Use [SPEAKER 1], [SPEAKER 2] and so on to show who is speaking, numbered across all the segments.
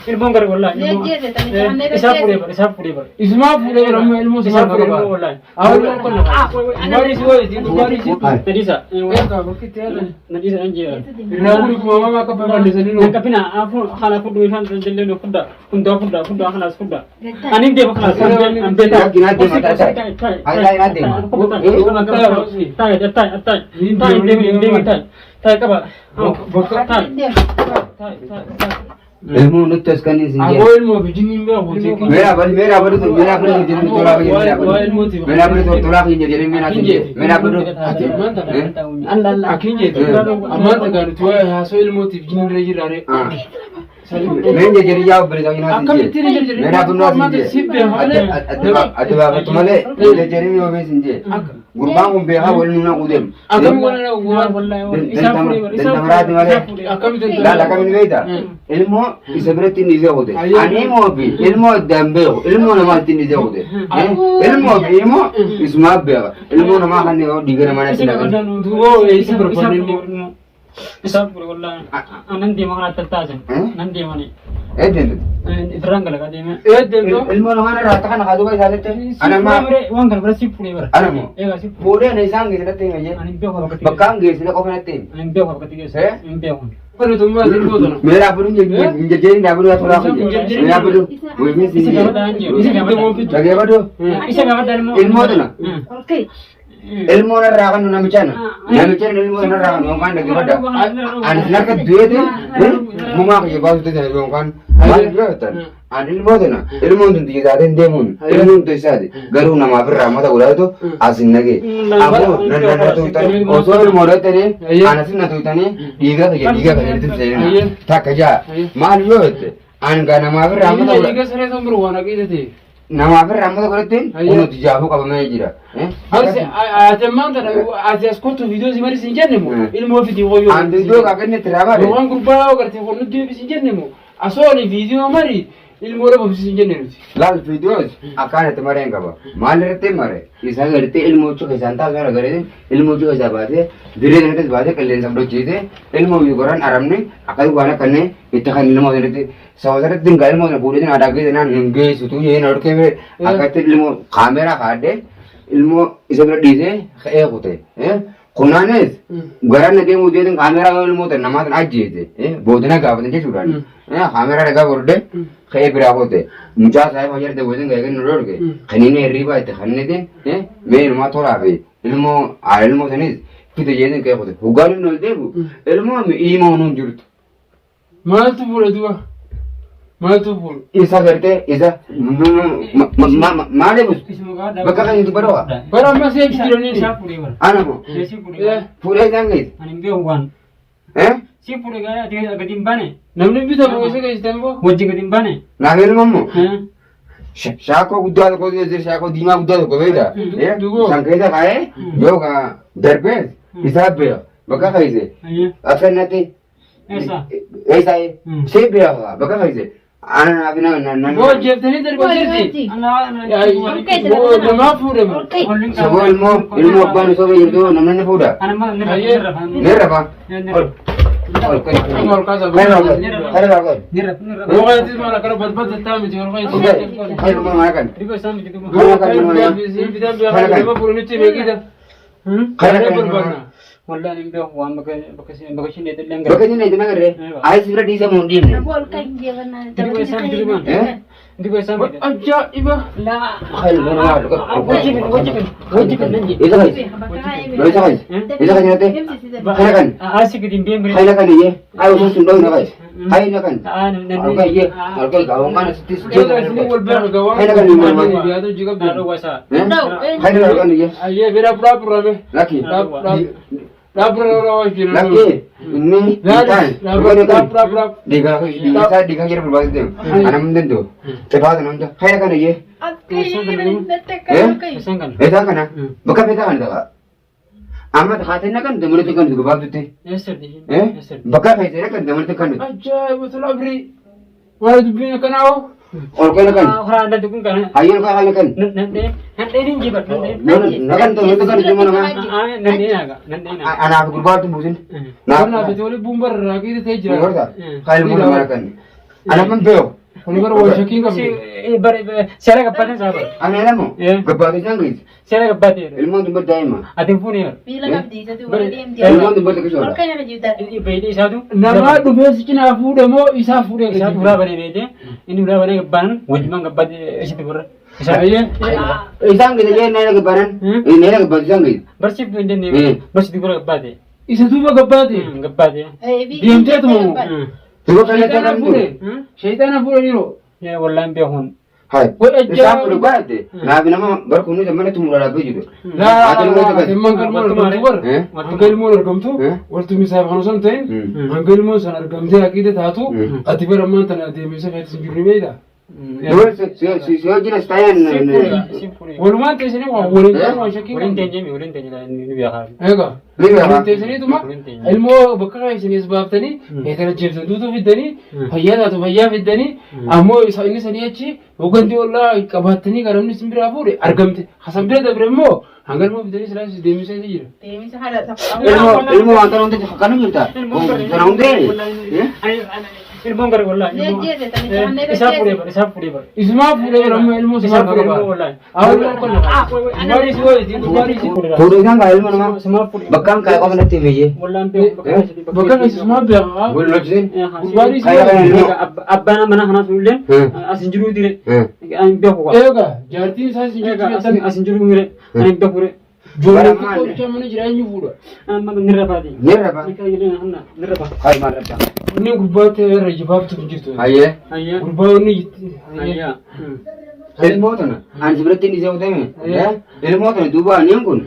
[SPEAKER 1] البونغر والله إسحاق فوريبر
[SPEAKER 2] اسمه فوريبر أما علمه اسمه فوريبر
[SPEAKER 1] والله
[SPEAKER 2] أول كله باريس وادي باريس
[SPEAKER 1] نجيسا نجيسا أنجي
[SPEAKER 2] نقولك ماما كفى باريسنينو
[SPEAKER 1] كفينا أفو خلاص فودو يفهم جلنا فودا فودا خلاص فودا أنا ندي خلاص أنا بيتا تاي كبا
[SPEAKER 3] ilmu nutus kan ini sendiri.
[SPEAKER 2] Aku ilmu begini mbak.
[SPEAKER 3] Merah beri jadi tolak ini merah beri tolak ini jadi merah beri.
[SPEAKER 1] Anda
[SPEAKER 2] akhirnya aman tegar tua hasil ilmu begini lagi rare.
[SPEAKER 3] Mereka jadi jauh beri lagi nanti. Merah beri sendiri. Ada apa tu malah? Dia jadi ilmu sendiri. Gurbang umbe ha boleh nuna udem.
[SPEAKER 2] Agam mana gua?
[SPEAKER 3] Dan tamarat malah. Akam ini beda. Ilmu isabret ini dia udah. Ani ilmu dambe. Ilmu nama ini dia udah. Ilmu isma bega. Ilmu nama kan ni diger mana sih nak?
[SPEAKER 2] Tuh isi berapa ilmu?
[SPEAKER 1] Isap والله نندي ما قرأت التاجن نندي ماني
[SPEAKER 3] إيه
[SPEAKER 1] فرنك لك ديما
[SPEAKER 3] ilmu nama mana rata kan kado kau sahaja tu. Anak mah
[SPEAKER 1] uang kan berapa sih pulih
[SPEAKER 3] anak mah. Pulih ni sang gitu nanti aja. Bekam gitu nak kau nanti.
[SPEAKER 1] Anak apa ketiga saya? Anak
[SPEAKER 2] Perlu tu mah ilmu tu.
[SPEAKER 3] Merah pun jadi dah pun dah aku. Merah pun. Boleh sih. Lagi apa tu? Ilmu tu na. Ilmu na rakan nu namicana. Namicana ilmu na rakan nu kan lagi pada. Anak nak dua tu. Muma ke bawa tu jadi kan. Anak berapa? Anak ilmu tu na. Ilmu tu tiga ada demun. Ilmu tu isada. Garu nama berama tu ulah tu asin lagi. Aku nanda tu tadi. Osor ilmu ada ni. Anak sih na tu tadi. Tiga kerja tu saya. Tak kerja. Malu tu. Anak nama berama tu.
[SPEAKER 2] Tiga seri sumber wana kita tu.
[SPEAKER 3] Nama berama tu kerja tu. Unu dijauh kau mana jira.
[SPEAKER 2] Aja mana aja skot video si mari sinjat nemu. Ilmu video koyo.
[SPEAKER 3] Anda itu kakak ni terapa?
[SPEAKER 2] Orang grupa orang kerja kono dia sinjat nemu. Asal video mari ilmu orang bisa sinjat nemu.
[SPEAKER 3] Lal video akan itu mari engkau. Malah itu mari. Isah kerja ilmu tu kesantai kalau kerja ilmu tu kesabaran. Diri-diri tu baca kalian sampai jadi ilmu juga aram ni. Akan guna kerana itu kan ilmu itu. Saudara tinggal ilmu tu boleh ada kerja na engage itu ye nak kerja. Akan itu ilmu kamera ada. Ilmu isabra dize kaya hote kunanes garan nage mujhe den kamera ilmu te namaz ajje te bodna ga badne churan kamera daga borde kaya bira hote muja sahib hajar de bodin ga gen rod ge khani ne riba te khanne den me ilmu thoda be ilmu tenis kito ye den kaya hote hugalim nol debu ilmu me imanun jurt
[SPEAKER 2] mal tu bole dua Maltupul.
[SPEAKER 3] Isa kerja, isa mana bus? Bagaimana itu berapa?
[SPEAKER 2] Berapa masih kilo ni?
[SPEAKER 3] Anak mu? Pulih jangan.
[SPEAKER 1] Anak beruan. Si pulih gaya dia ketimbane.
[SPEAKER 2] Nampak bisa bukan sih tempo?
[SPEAKER 1] Wajib ketimbane.
[SPEAKER 3] Nagel mamu? Siapa udah kau jadi siapa dima udah kau beda? Sangketa kaya? Juga derbes. Isa bela. Bagaimana itu? Akan nanti. Esa. Sebela. Bagaimana itu? Anak abina nana.
[SPEAKER 2] Oh, jadi ni terbaik. Oh, nama pura.
[SPEAKER 3] Sebab ilmu apa ni sebab itu namanya pura. Nera apa?
[SPEAKER 2] Orang kata.
[SPEAKER 3] Nera.
[SPEAKER 2] Orang itu malah kalau berbuat tamu jangan orang itu.
[SPEAKER 3] Ayo makan.
[SPEAKER 2] Makan. Pura ni cuma kita.
[SPEAKER 3] Karena berbuat.
[SPEAKER 1] والله أنا مبيع وان بكشين يد اللي
[SPEAKER 3] بكشين يد ما غيره عايز يبرد يسمع مندين دي كويس سامي
[SPEAKER 2] أجا إبا
[SPEAKER 1] لا
[SPEAKER 3] خير من هذا
[SPEAKER 1] وجهك نجي
[SPEAKER 3] إذا خير نتى خير كان
[SPEAKER 1] آسي كدين بيم
[SPEAKER 3] خير كان يه أيوة سوسن دو نكاي خير كان أركا يه أركا gaung kan setis
[SPEAKER 2] خير كان
[SPEAKER 3] خير kan يه
[SPEAKER 2] أيه بيرا pura me
[SPEAKER 3] laki
[SPEAKER 2] pura wajib
[SPEAKER 3] laki ini kan
[SPEAKER 2] pura
[SPEAKER 3] diga kira berbahasa tu anak menden tu tepat nonton khayal kan ye esa kana bukan beta kan dah amat hati nak kan demur tu kan juga bagus tu bukan hati nak kan demur tu kan
[SPEAKER 2] aja betul abri walau tu punya kenal
[SPEAKER 3] Orang kan?
[SPEAKER 1] Orang ada tukung kan?
[SPEAKER 3] Ayo kan?
[SPEAKER 1] Nanti ini jibat nanti.
[SPEAKER 3] Nakan tuh itu kan cuma nama.
[SPEAKER 1] Nanti naga, nanti naga.
[SPEAKER 3] Anak aku berbuat tuh bukan?
[SPEAKER 2] Karena betul bumbar lagi itu
[SPEAKER 3] Iya
[SPEAKER 2] tejra.
[SPEAKER 3] kan? Kayak mau nama kan? Anak membel.
[SPEAKER 2] Kalau baru wajah king
[SPEAKER 1] Si bar saya kapan sabar.
[SPEAKER 3] Anak lama. Gebat jangan.
[SPEAKER 1] Saya kapan dia.
[SPEAKER 3] Ilmu tuh berdaya mah.
[SPEAKER 1] Ating punya.
[SPEAKER 4] Bila kabdi satu dia
[SPEAKER 3] Ilmu tuh berdaya kesana.
[SPEAKER 4] Orang kaya juta.
[SPEAKER 1] Ini beda satu.
[SPEAKER 2] Nama dua sekian afu demo isa afu deh.
[SPEAKER 1] Satu berapa nih beda? Ini berapa nih keban? Wajib kapan situ ber.
[SPEAKER 2] Saya
[SPEAKER 3] Isang kita jadi nela kebaran. Ini nela kebat jangan.
[SPEAKER 1] Bersih tuh ini. Bersih tuh keban.
[SPEAKER 2] isa tuh bagat deh.
[SPEAKER 1] Keban ya.
[SPEAKER 2] Diam dia tuh mau.
[SPEAKER 3] Coba kalian tekan tuh.
[SPEAKER 2] Syaitan afu deh lo.
[SPEAKER 1] Ya wallahi behon.
[SPEAKER 3] Hai. Isang perlu banget deh. Nabi nama berkunu zaman itu mulai lagi juga.
[SPEAKER 2] Lah, temangkan mau gambar. Angkel mau gamtu. Waktu misal kalau santai, angkel mau sanar gamtu lagi deh tahu. Ati beramah tanah dia misal kayak sendiri beda.
[SPEAKER 3] Dua si jelas tayan.
[SPEAKER 2] Waluman tesnya wah waluman kan wajah king.
[SPEAKER 1] Urin tenje ini biar.
[SPEAKER 2] Ega. Waluman tesnya itu mah. Ilmu bekal sini sebab tadi. Ekar jebsa tuh fitani. Hayya atau hayya fitani. Amo ini sini aja. Bukan dia Allah kabatni karam ni sembira apa deh. Argam te. Hasam beda beremo. Anggal mau fitani selesai demi saya saja.
[SPEAKER 4] Demi sahara tak.
[SPEAKER 3] Ilmu antara untuk kanu kita. Sekarang deh.
[SPEAKER 1] Ilmu enggak wallahi. Isa puri bar.
[SPEAKER 2] Isma pule beremo ilmu
[SPEAKER 1] Isa puri
[SPEAKER 2] sama
[SPEAKER 1] wallahi.
[SPEAKER 2] awal kon. Baris woi itu baris.
[SPEAKER 3] Kudu kan ilmu nama.
[SPEAKER 1] Semua puri.
[SPEAKER 3] Bakang kayak kau nanti meje.
[SPEAKER 1] Wallahi
[SPEAKER 2] Bakal semua biar.
[SPEAKER 3] Bulu lojin.
[SPEAKER 2] Baris
[SPEAKER 1] Abana mana hana sulen. Asin juru dire. An beko.
[SPEAKER 2] Ega. Jarti saya sini.
[SPEAKER 1] Asin juru ngire. An beko re.
[SPEAKER 2] Juara ko cuma ni jiran nyubuda.
[SPEAKER 1] Amma nirra padi.
[SPEAKER 3] Nirra ba.
[SPEAKER 1] Ika yile hanna nirra pa.
[SPEAKER 3] Hai marata.
[SPEAKER 2] Ni gubate rajibab tu jirtu.
[SPEAKER 3] Aye.
[SPEAKER 1] Ayya.
[SPEAKER 2] Gubau ni
[SPEAKER 1] Ayya.
[SPEAKER 3] Ilmu tu na. Anji berarti ni jauh deh. Ya. Ilmu tu dua ni pun.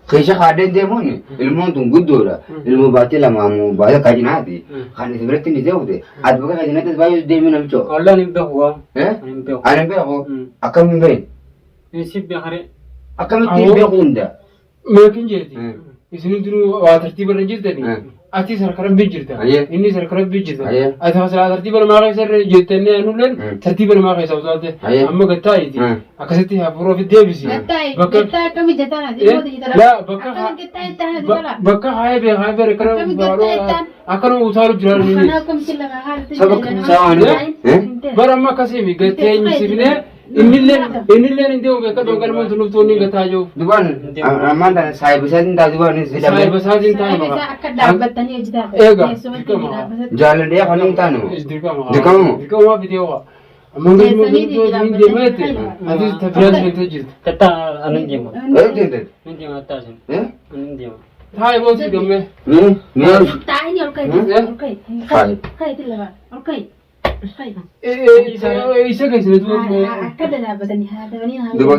[SPEAKER 3] Kisah kaden deh pun. Ilmu tu gudo lah. Ilmu batil lah mamu. Bahasa kaji nanti. Kan ni berarti ni jauh deh. Ad bukan kaji nanti sebab deh mana bicu.
[SPEAKER 1] Allah ni beko.
[SPEAKER 3] Ni
[SPEAKER 1] beko.
[SPEAKER 3] Anak beko. Akan mimpi.
[SPEAKER 1] Ni sib biare.
[SPEAKER 3] Akan mimpi beko unda.
[SPEAKER 2] Makin jadi. Isini dulu tertiba lanjut tadi. Ati sarkaran bijirta. Ini sarkaran bijirta. Ati masalah tertiba makai sar jetene anulen tertiba makai saudade. Amma gata itu. Akaseti hapuro video bisi.
[SPEAKER 4] Gata kami jata na.
[SPEAKER 2] La baka hai be rekara baro akan usaru jual ini.
[SPEAKER 3] Sabak sawan ni.
[SPEAKER 2] Baramma kasih gata ini sibine. Inilen itu mereka dongkal mau tunup tuni gata jo.
[SPEAKER 3] Duban, aman saya besar ni tak duban ni.
[SPEAKER 2] Saya besar cinta
[SPEAKER 4] Bisa akan dapat tanya jeda.
[SPEAKER 2] Ega.
[SPEAKER 3] Jalan dia kan ni tanu.
[SPEAKER 2] Dikamu video. Mungkin mau tunup dia mati. Nanti terberat mati jid.
[SPEAKER 1] Tata anan dia mah.
[SPEAKER 3] Tidak.
[SPEAKER 1] Nanti atas. Anan dia mah.
[SPEAKER 2] Hai mau sih dong
[SPEAKER 3] Ni.
[SPEAKER 4] Tak ini orang kaya. Kaya itu lah. Orang kaya.
[SPEAKER 2] Isa kan sini tu.
[SPEAKER 4] Kada dapat tanya. Ada ni lah.
[SPEAKER 3] Duban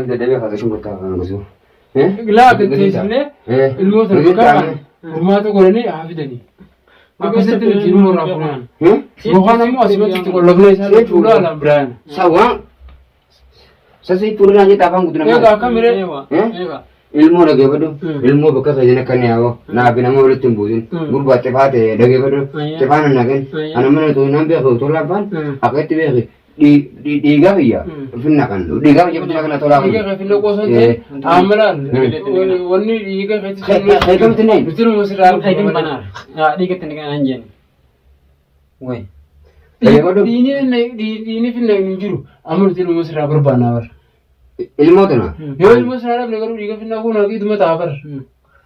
[SPEAKER 3] tidak ada kata cuma tak ngasu.
[SPEAKER 2] Lah kan sini. Ilmu terbuka. Rumah tu korang ni hafidani. Aku sendiri ilmu orang Quran. Bukan nama asal itu kalau lagi saya pula dalam brand.
[SPEAKER 3] Sawang. Saya purna aja tapang kudu
[SPEAKER 2] Ya
[SPEAKER 3] nama.
[SPEAKER 2] kakak mere.
[SPEAKER 3] Ilmu lagi betul. Ilmu bekas aja nak kena aku. Nabi nama boleh tumbuhin. Gurbat tepate lagi betul. Tepanan lagi. Anak mana tu nampi aku tolapan. Aku itu beri. Di gawe ya. Finakan. Di gawe je betul kena tolak.
[SPEAKER 2] Ika kafin lo kosan tu. Amalan. Wani ika kafin.
[SPEAKER 3] Saya kamu tenai.
[SPEAKER 2] Betul mesti ram.
[SPEAKER 1] Hai kan benar. Ya di kita dengan anjen. Woi.
[SPEAKER 2] Ini fin nak nunjuru. Amar betul mesti ram berbanar.
[SPEAKER 3] Ilmu tu na.
[SPEAKER 2] Yo ilmu sekarang negara ika fin aku lagi tu mata apa?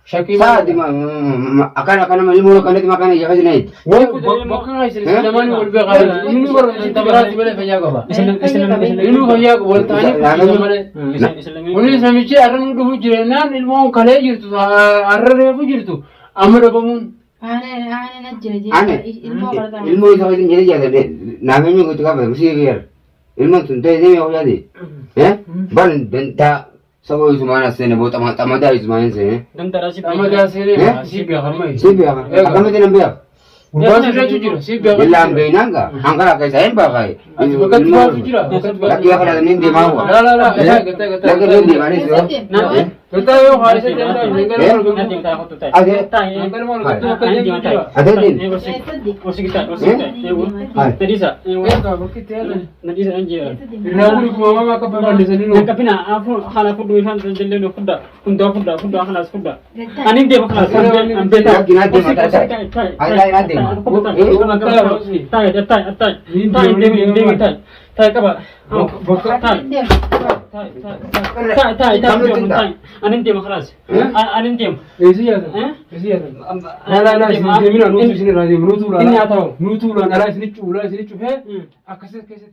[SPEAKER 2] Syakir.
[SPEAKER 3] Sa di akan ilmu kan itu makan aja kasi naik.
[SPEAKER 2] Bakal hasil zaman ni lebih kaya. Ini baru cinta berat boleh banyak apa? Ilmu banyak boleh tanya. Ini samici arang dulu jiran ilmu kaya jitu. Arang apa jitu? Amar apa mun?
[SPEAKER 4] Ane
[SPEAKER 3] ilmu itu kan jadi jadi. Namanya itu apa? Mesti biar. Ilmu tu jadi apa jadi? Ban benta. Sawo itu mana sih? Buat tamat itu mana sih?
[SPEAKER 1] Dan terasi.
[SPEAKER 2] Tamat sini. Sibia kami.
[SPEAKER 3] Sibia. Akan mesti nampak.
[SPEAKER 2] Bukan sudah jujur. Sibia.
[SPEAKER 3] Bilang benar enggak? Angkara kayak saya pakai.
[SPEAKER 2] Bukan jujur.
[SPEAKER 3] Lagi apa ada ni dia mau?
[SPEAKER 2] Lah.
[SPEAKER 3] Lagi ni di mana sih?
[SPEAKER 2] Betul, hari saya dah tinggal
[SPEAKER 1] nanti kita foto tay.
[SPEAKER 3] Ade.
[SPEAKER 1] Tay.
[SPEAKER 2] Tinggal mau
[SPEAKER 3] Hai.
[SPEAKER 2] tu kerja
[SPEAKER 1] Nanti tay.
[SPEAKER 2] kita.
[SPEAKER 3] Ade din.
[SPEAKER 1] Musik kita, musik kita.
[SPEAKER 3] Hai.
[SPEAKER 1] Tadi sa.
[SPEAKER 2] Kita begitu ya.
[SPEAKER 1] Nanti sa anjir.
[SPEAKER 2] Ina aku ni kuma mama kapal di sini
[SPEAKER 1] Yang kapina aku hala foto isan jelle no funda. Funda halas funda. Anin dia halas beta.
[SPEAKER 3] Lagi nanti mata tay. Hai tay nanti.
[SPEAKER 1] Tay ka ba? Tay. Anin dia halas. Anin dia.
[SPEAKER 2] Isi ya. Isi ya. Nala sini mina nutu sini radio nutu la.
[SPEAKER 1] Ini atau
[SPEAKER 2] nutu la nala sini cu he. Akase kese.